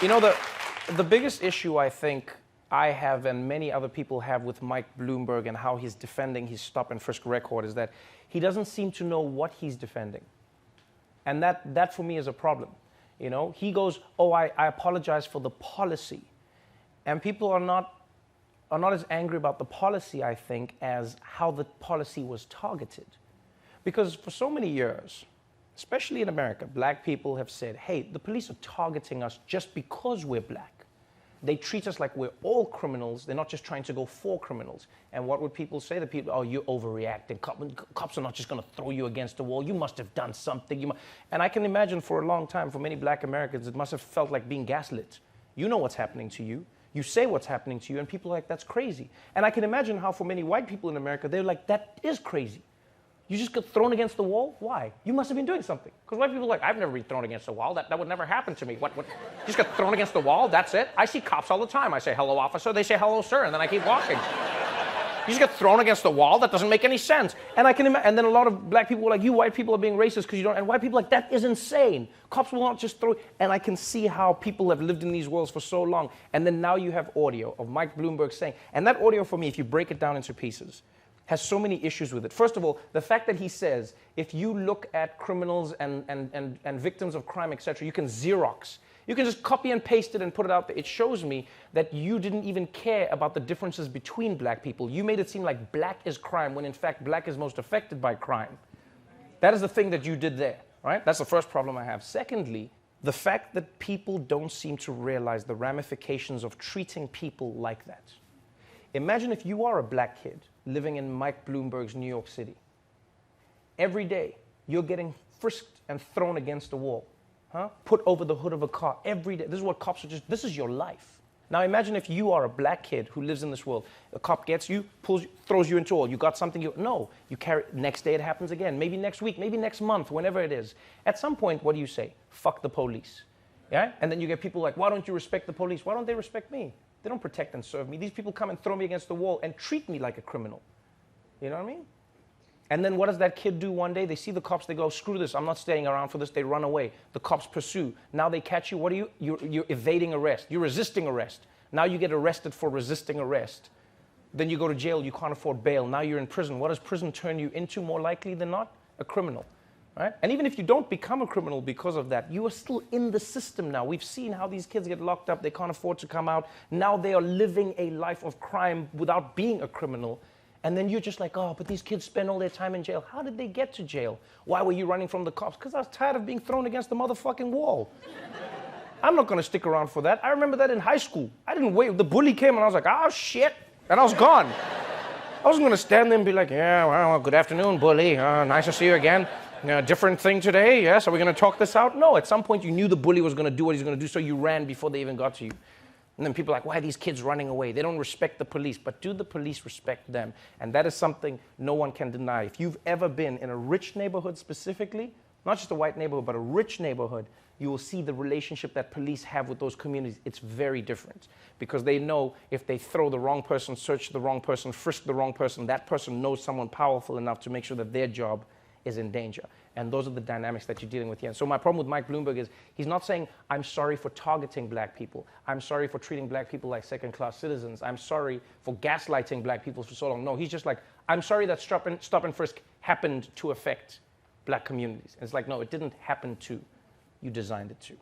You know, the biggest issue I think I have and many other people have with Mike Bloomberg and how he's defending his stop-and-frisk record is that he doesn't seem to know what he's defending. And that for me is a problem. You know, he goes, oh, I apologize for the policy. And people are not as angry about the policy, I think, as how the policy was targeted. Because for so many years, especially in America, black people have said, hey, the police are targeting us just because we're black. They treat us like we're all criminals. They're not just trying to go for criminals. And what would people say? The people, oh, you're overreacting. Cops are not just going to throw you against the wall. You must have done something. And I can imagine for a long time, for many black Americans, it must have felt like being gaslit. You know what's happening to you. You say what's happening to you, and people are like, that's crazy. And I can imagine how for many white people in America, they're like, that is crazy. You just got thrown against the wall? Why? You must have been doing something. Because white people are like, I've never been thrown against the wall. That would never happen to me. What? You just got thrown against the wall? That's it? I see cops all the time. I say, hello, officer. They say, hello, sir. And then I keep walking. You just get thrown against the wall? That doesn't make any sense. And I can imagine, and then a lot of black people were like, you white people are being racist because you don't. And white people are like, that is insane. Cops will not just throw. And I can see how people have lived in these worlds for so long. And then now you have audio of Mike Bloomberg saying, and that audio for me, if you break it down into pieces, has so many issues with it. First of all, the fact that he says, if you look at criminals and victims of crime, etc., you can Xerox. You can just copy and paste it and put it out there. It shows me that you didn't even care about the differences between black people. You made it seem like black is crime, when in fact black is most affected by crime. That is the thing that you did there, right? That's the first problem I have. Secondly, the fact that people don't seem to realize the ramifications of treating people like that. Imagine if you are a black kid living in Mike Bloomberg's New York City. Every day, you're getting frisked and thrown against the wall, put over the hood of a car every day. This is what cops are this is your life. Now imagine if you are a black kid who lives in this world. A cop gets you, throws you into a wall. You got something, no. You carry, next day it happens again, maybe next week, maybe next month, whenever it is. At some point, what do you say? Fuck the police. Yeah? And then you get people like, why don't you respect the police? Why don't they respect me? They don't protect and serve me. These people come and throw me against the wall and treat me like a criminal. You know what I mean? And then what does that kid do one day? They see the cops, they go, screw this, I'm not staying around for this. They run away. The cops pursue. Now they catch you. What are you? You're evading arrest. You're resisting arrest. Now you get arrested for resisting arrest. Then you go to jail. You can't afford bail. Now you're in prison. What does prison turn you into more likely than not? A criminal. Right? And even if you don't become a criminal because of that, you are still in the system now. We've seen how these kids get locked up. They can't afford to come out. Now they are living a life of crime without being a criminal. And then you're just like, oh, but these kids spend all their time in jail. How did they get to jail? Why were you running from the cops? Because I was tired of being thrown against the motherfucking wall. I'm not going to stick around for that. I remember that in high school. I didn't wait. The bully came and I was like, oh, shit. And I was gone. I wasn't going to stand there and be like, yeah, well, good afternoon, bully. Nice to see you again. Different thing today, yes? Are we going to talk this out? No, at some point you knew the bully was going to do what he's going to do, so you ran before they even got to you. And then people are like, why are these kids running away? They don't respect the police. But do the police respect them? And that is something no one can deny. If you've ever been in a rich neighborhood specifically, not just a white neighborhood, but a rich neighborhood, you will see the relationship that police have with those communities. It's very different because they know if they throw the wrong person, search the wrong person, frisk the wrong person, that person knows someone powerful enough to make sure that their job is in danger. And those are the dynamics that you're dealing with here. And so my problem with Mike Bloomberg is he's not saying, I'm sorry for targeting black people. I'm sorry for treating black people like second-class citizens. I'm sorry for gaslighting black people for so long. No, he's just like, I'm sorry that stop and frisk happened to affect black communities. And it's like, no, it didn't happen to. You designed it to.